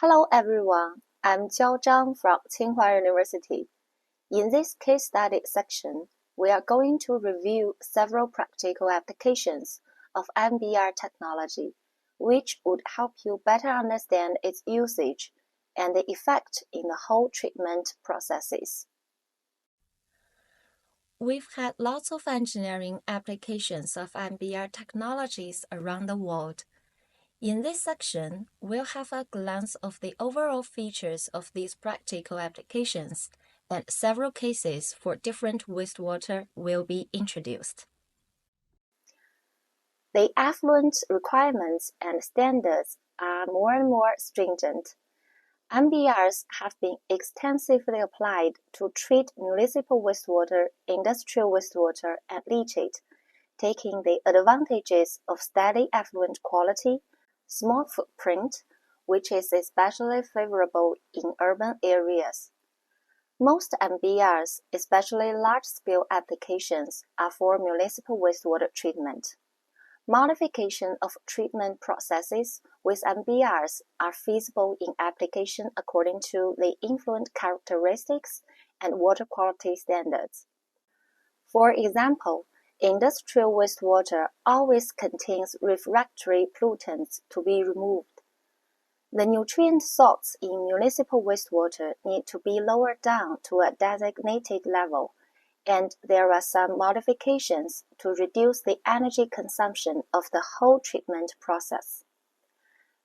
Hello everyone, I'm Jiao Zhang from Tsinghua University. In this case study section, we are going to review several practical applications of MBR technology, which would help you better understand its usage and the effect in the whole treatment processes. We've had lots of engineering applications of MBR technologies around the world. In this section, we'll have a glance of the overall features of these practical applications, and several cases for different wastewater will be introduced. The effluent requirements and standards are more and more stringent. MBRs have been extensively applied to treat municipal wastewater, industrial wastewater, and leachate, taking the advantages of steady effluent quality, small footprint, which is especially favorable in urban areas. Most MBRs, especially large-scale applications, are for municipal wastewater treatment. Modification of treatment processes with MBRs are feasible in application according to the effluent characteristics and water quality standards. For example, industrial wastewater always contains refractory pollutants to be removed. The nutrient salts in municipal wastewater need to be lowered down to a designated level, and there are some modifications to reduce the energy consumption of the whole treatment process.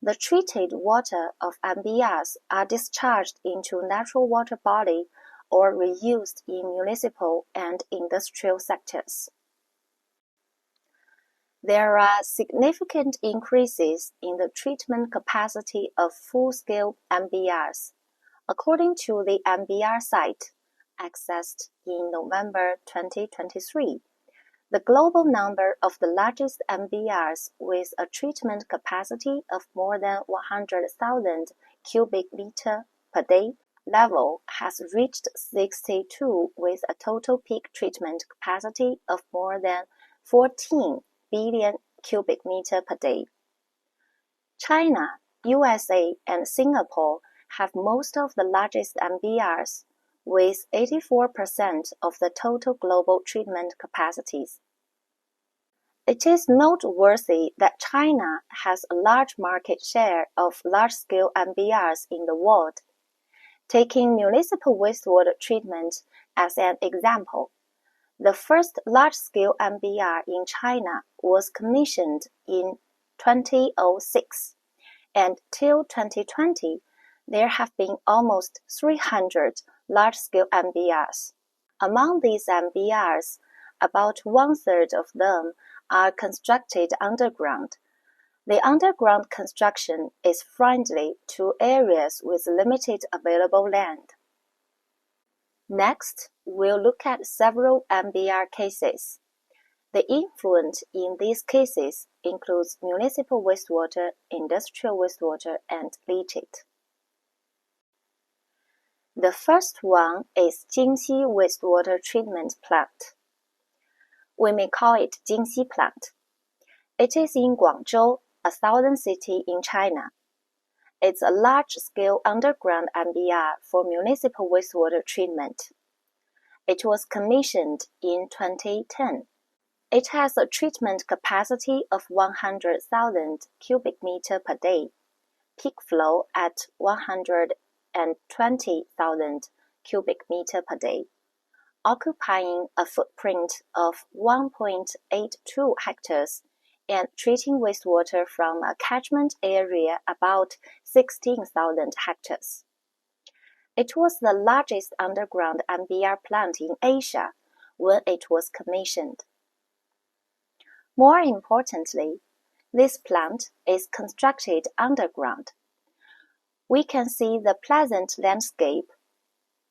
The treated water of MBRs are discharged into natural water body or reused in municipal and industrial sectors. There are significant increases in the treatment capacity of full-scale MBRs. According to the MBR site, accessed in November 2023, the global number of the largest MBRs with a treatment capacity of more than 100,000 cubic meter per day level has reached 62 with a total peak treatment capacity of more than 14 billion cubic meter per day. China, USA, and Singapore have most of the largest MBRs, with 84% of the total global treatment capacities. It is noteworthy that China has a large market share of large-scale MBRs in the world. Taking municipal wastewater treatment as an example, the first large-scale MBR in China was commissioned in 2006, and till 2020, there have been almost 300 large-scale MBRs. Among these MBRs, about one-third of them are constructed underground. The underground construction is friendly to areas with limited available land. Next, we'll look at several MBR cases. The influence in these cases includes municipal wastewater, industrial wastewater, and leachate. The first one is Jingxi Wastewater Treatment Plant. We may call it Jingxi Plant. It is in Guangzhou, a southern city in China. It's a large-scale underground MBR for municipal wastewater treatment. It was commissioned in 2010. It has a treatment capacity of 100,000 cubic meter per day, peak flow at 120,000 cubic meter per day, occupying a footprint of 1.82 hectares and treating wastewater from a catchment area about 16,000 hectares. It was the largest underground MBR plant in Asia when it was commissioned. More importantly, this plant is constructed underground. We can see the pleasant landscape,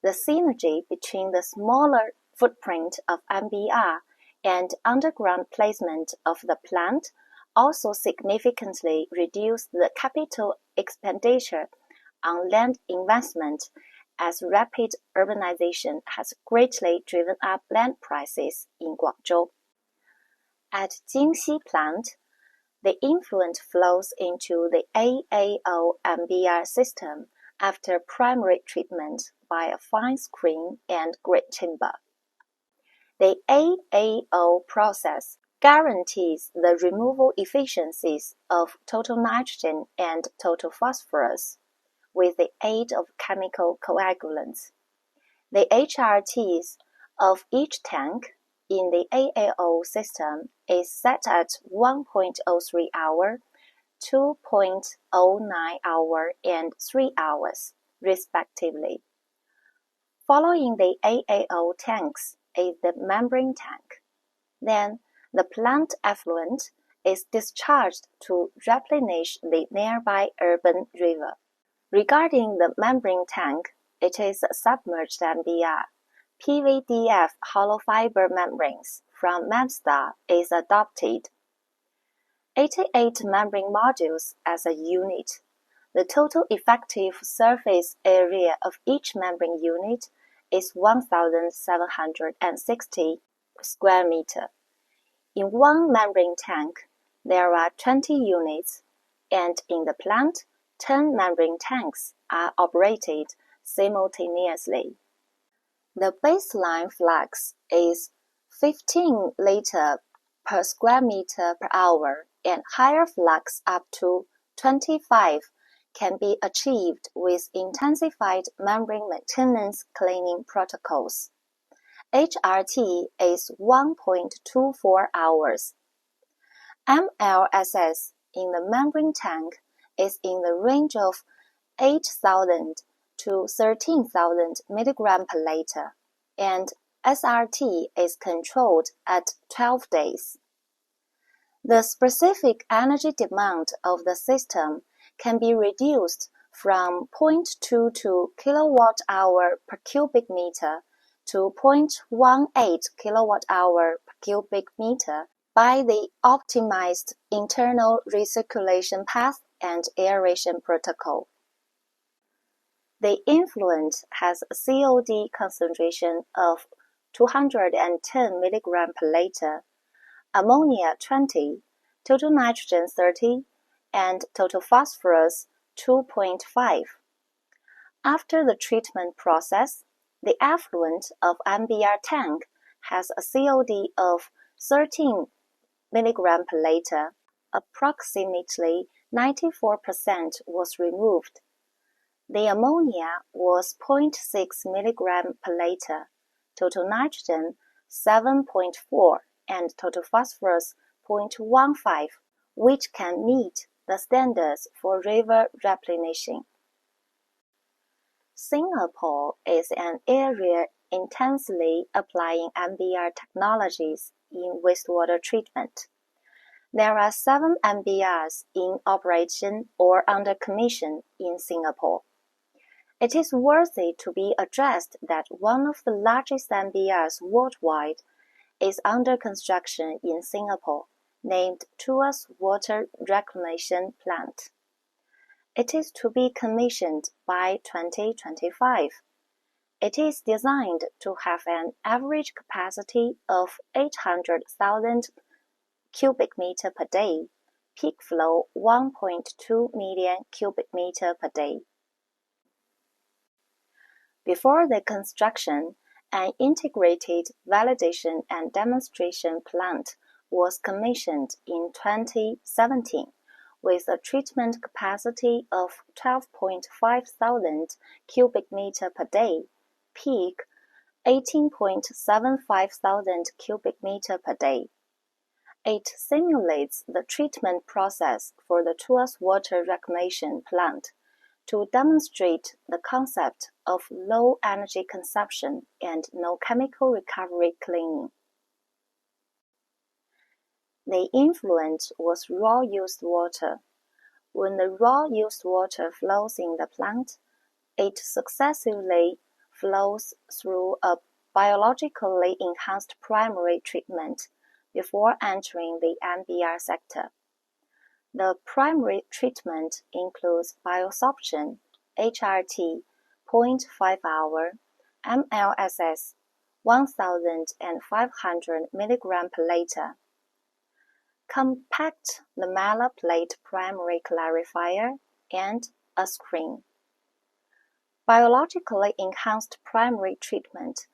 the synergy between the smaller footprint of MBR and underground placement of the plant also significantly reduced the capital expenditure on land investment, as rapid urbanization has greatly driven up land prices in Guangzhou. At Jingxi Plant, The influent flows into the AAO MBR system after primary treatment by a fine screen and grit chamber. The AAO process guarantees the removal efficiencies of total nitrogen and total phosphorus with the aid of chemical coagulants. The HRTs of each tank in the AAO system is set at 1.03 hour, 2.09 hour, and 3 hours, respectively. Following the AAO tanks is the membrane tank. Then, the plant effluent is discharged to replenish the nearby urban river. Regarding the membrane tank, it is a submerged MBR. PVDF hollow fiber membranes from Memstar is adopted. 88 membrane modules as a unit. The total effective surface area of each membrane unit is 1,760 square meter. In one membrane tank, there are 20 units, and in the plant, 10 membrane tanks are operated simultaneously. The baseline flux is 15 liter per square meter per hour, and higher flux up to 25 can be achieved with intensified membrane maintenance cleaning protocols. HRT is 1.24 hours. MLSS in the membrane tank is in the range of 8,000 to 13,000 mg per liter, and SRT is controlled at 12 days. The specific energy demand of the system can be reduced from 0.22 kWh per cubic meter to 0.18 kWh per cubic meter by the optimized internal recirculation path and aeration protocol. The influent has a COD concentration of 210 mg per liter, ammonia 20, total nitrogen 30, and total phosphorus 2.5. After the treatment process, the effluent of MBR tank has a COD of 13 mg per liter. Approximately 94% was removed. The ammonia was 0.6 mg per liter, total nitrogen 7.4, and total phosphorus 0.15, which can meet the standards for river replenishing. Singapore is an area intensely applying MBR technologies in wastewater treatment. There are 7 MBRs in operation or under commission in Singapore. It is worthy to be addressed that one of the largest MBRs worldwide is under construction in Singapore, named Tuas Water Reclamation Plant. It is to be commissioned by 2025. It is designed to have an average capacity of 800,000 cubic meter per day, peak flow 1.2 million cubic meter per day. Before the construction, an integrated validation and demonstration plant was commissioned in 2017 with a treatment capacity of 12.5 thousand cubic meter per day, peak 18.75 thousand cubic meter per day. It simulates the treatment process for the Tuas Water Reclamation Plant to demonstrate the concept of low energy consumption and no chemical recovery cleaning. The influent was raw used water. When the raw used water flows in the plant, it successively flows through a biologically enhanced primary treatment before entering the MBR sector. The primary treatment includes biosorption, HRT, 0.5 hour, MLSS, 1,500 mg per liter. compact lamellar plate primary clarifier, and a screen. Biologically enhanced primary treatment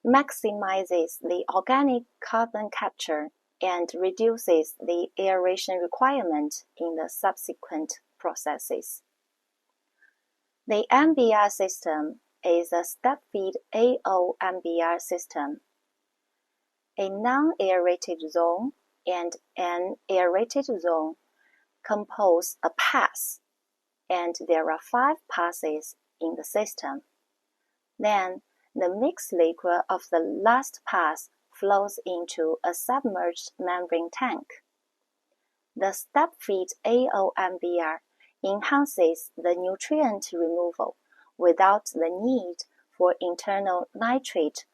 maximizes the organic carbon capture and reduces the aeration requirement in the subsequent processes. The MBR system is a step-feed AO MBR system. A non-aerated zone and an aerated zone compose a pass, and there are 5 passes in the system. Then, the mixed liquid of the last pass flows into a submerged membrane tank. The step-feed AOMBR enhances the nutrient removal without the need for internal nitrite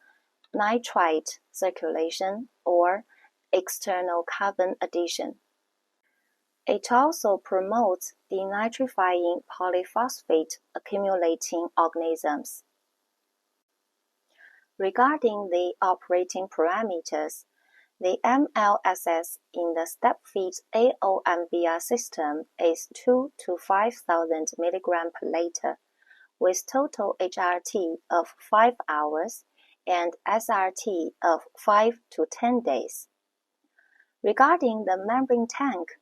circulation or external carbon addition. It also promotes denitrifying polyphosphate accumulating organisms. Regarding the operating parameters, the MLSS in the step-feed AOMBR system is 2 to 5,000 mg per liter, with total HRT of 5 hours and SRT of 5 to 10 days. Regarding the membrane tank,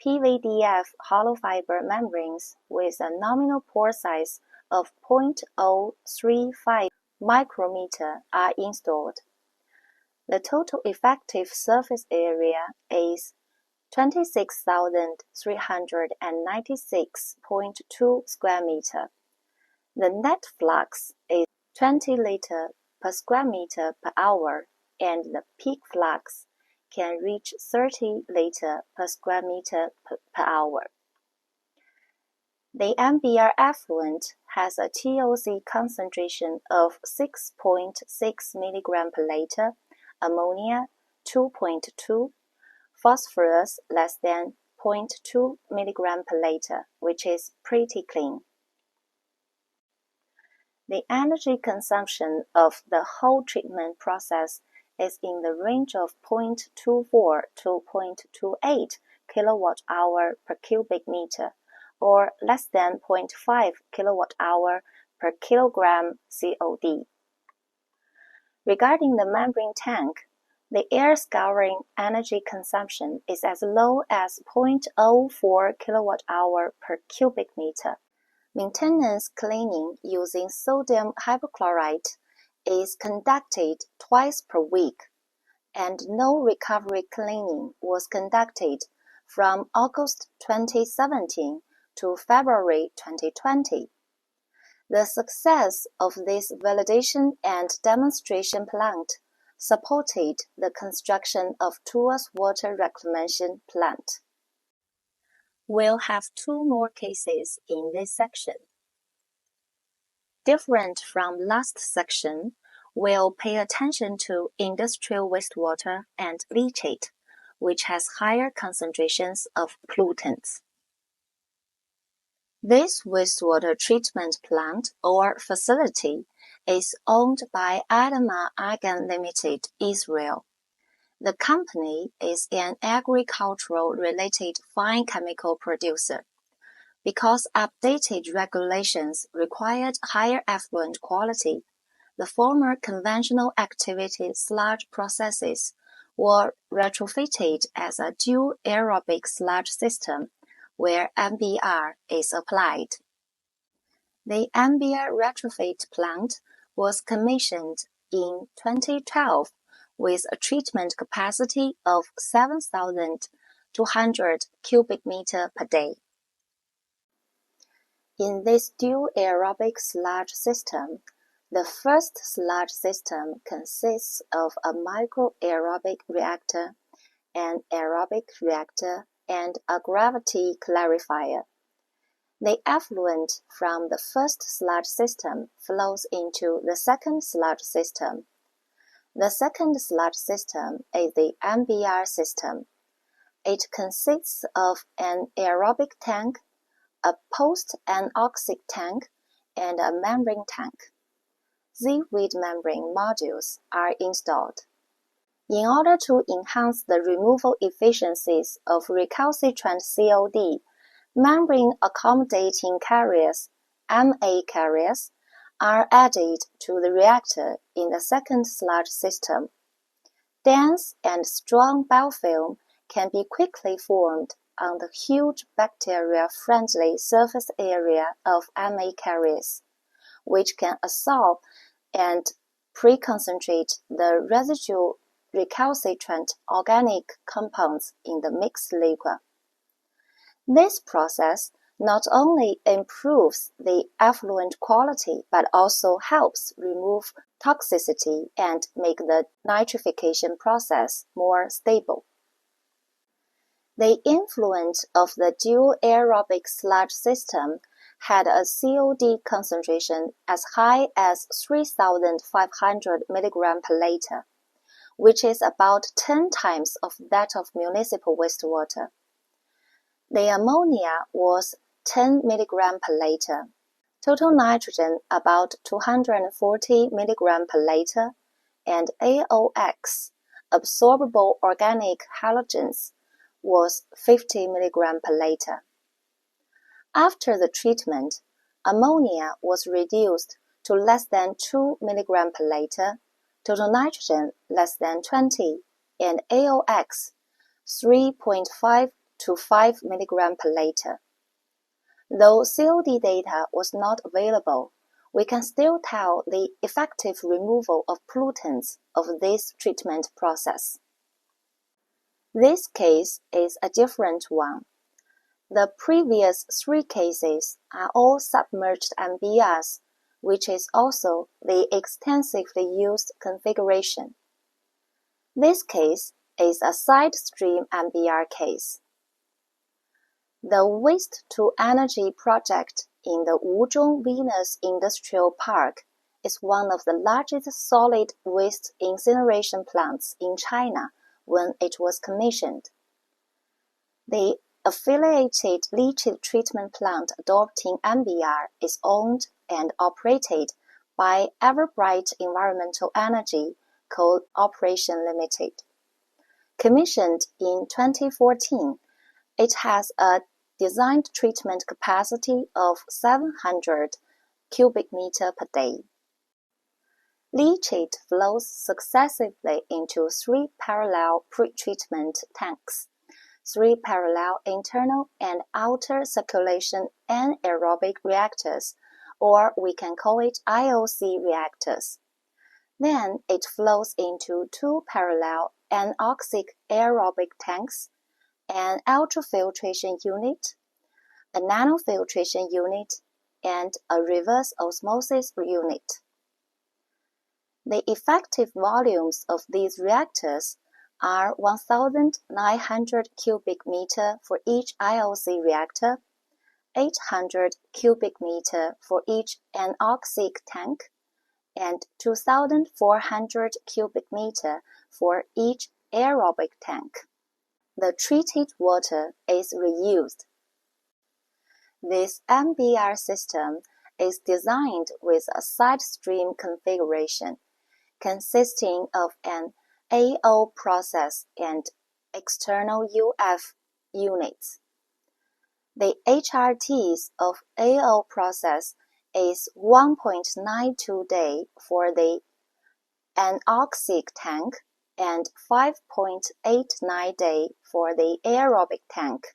PVDF hollow fiber membranes with a nominal pore size of 0.035 micrometer are installed. The total effective surface area is 26,396.2 square meter. The net flux is 20 liter per square meter per hour, and the peak flux can reach 30 liter per square meter per hour. The MBR effluent has a TOC concentration of 6.6 mg per liter, ammonia 2.2, phosphorus less than 0.2 mg per liter, which is pretty clean. The energy consumption of the whole treatment process is in the range of 0.24 to 0.28 kWh per cubic meter, or less than 0.5 kWh per kilogram COD. Regarding the membrane tank, the air scouring energy consumption is as low as 0.04 kWh per cubic meter. Maintenance cleaning using sodium hypochlorite is conducted twice per week, and no recovery cleaning was conducted from August 2017 to February 2020. The success of this validation and demonstration plant supported the construction of Tuas Water Reclamation Plant. We'll have 2 more cases in this section. Different from last section, we'll pay attention to industrial wastewater and leachate, which has higher concentrations of pollutants. This wastewater treatment plant or facility is owned by Adama Agan Limited, Israel. The company is an agricultural-related fine chemical producer. Because updated regulations required higher effluent quality, the former conventional activity sludge processes were retrofitted as a dual aerobic sludge system where MBR is applied. The MBR retrofit plant was commissioned in 2012 with a treatment capacity of 7,200 cubic meter per day. In this dual aerobic sludge system, the first sludge system consists of a microaerobic reactor, an aerobic reactor, and a gravity clarifier. The effluent from the first sludge system flows into the second sludge system. The second sludge system is the MBR system. It consists of an aerobic tank, a post-anoxic tank, and a membrane tank. ZWID membrane modules are installed. In order to enhance the removal efficiencies of recalcitrant COD, membrane-accommodating carriers, MA carriers, are added to the reactor in the second sludge system. Dense and strong biofilm can be quickly formed on the huge bacteria-friendly surface area of MA carriers, which can absorb and pre-concentrate the residual recalcitrant organic compounds in the mixed liquid. This process not only improves the effluent quality but also helps remove toxicity and make the nitrification process more stable. The influence of the dual aerobic sludge system had a COD concentration as high as 3,500 mg per liter, which is about 10 times of that of municipal wastewater. The ammonia was 10 mg per liter, total nitrogen about 240 mg per liter, and AOX, absorbable organic halogens, was 50 mg per liter. After the treatment, ammonia was reduced to less than 2 mg per liter, total nitrogen less than 20, and AOX 3.5 to 5 mg per liter. Though COD data was not available, we can still tell the effective removal of pollutants of this treatment process. This case is a different one. The previous three cases are all submerged MBRs, which is also the extensively used configuration. This case is a side stream MBR case. The Waste-to-Energy project in the Wuzhong Venus Industrial Park is one of the largest solid waste incineration plants in China when it was commissioned. The affiliated leachate treatment plant adopting MBR is owned and operated by Everbright Environmental Energy Co-operation Limited. Commissioned in 2014, it has a designed treatment capacity of 700 cubic meter per day. Leachate flows successively into 3 parallel pretreatment tanks, 3 parallel internal and outer circulation anaerobic reactors, or we can call it IOC reactors. Then it flows into 2 parallel anoxic aerobic tanks, an ultrafiltration unit, a nanofiltration unit, and a reverse osmosis unit. The effective volumes of these reactors are 1,900 cubic meter for each IOC reactor, 800 cubic meter for each anoxic tank, and 2,400 cubic meter for each aerobic tank. The treated water is reused. This MBR system is designed with a side stream configuration consisting of an AO process and external UF units. The HRTs of AO process is 1.92 day for the anoxic tank and 5.89 day for the aerobic tank.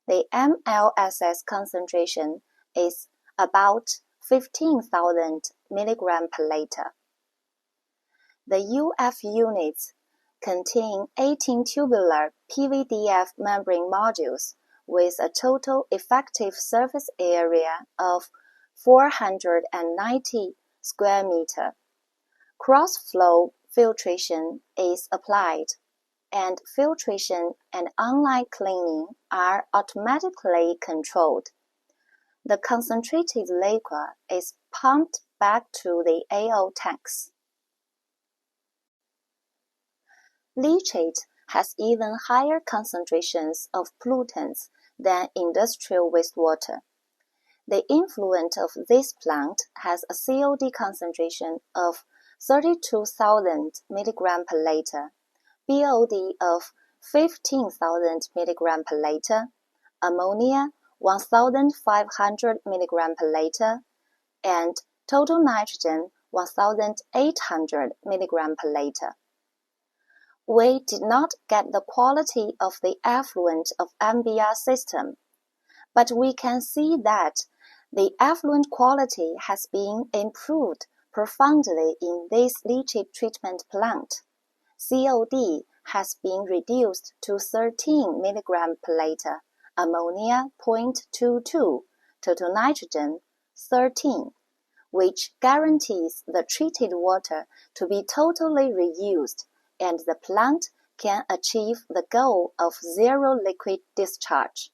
The MLSS concentration is about 15,000 mg per liter. The UF units contain 18 tubular PVDF membrane modules with a total effective surface area of 490 square meter. Cross-flow filtration is applied, and filtration and online cleaning are automatically controlled. The concentrated liquid is pumped back to the AO tanks. Leachate has even higher concentrations of pollutants than industrial wastewater. The influent of this plant has a COD concentration of 32,000 mg per liter, BOD of 15,000 mg per liter, ammonia 1,500 mg per liter, and total nitrogen 1,800 mg per liter. We did not get the quality of the effluent of MBR system, but we can see that the effluent quality has been improved profoundly in this leachate treatment plant. COD has been reduced to 13 mg per liter, ammonia 0.22, total nitrogen 13, which guarantees the treated water to be totally reused and the plant can achieve the goal of zero liquid discharge.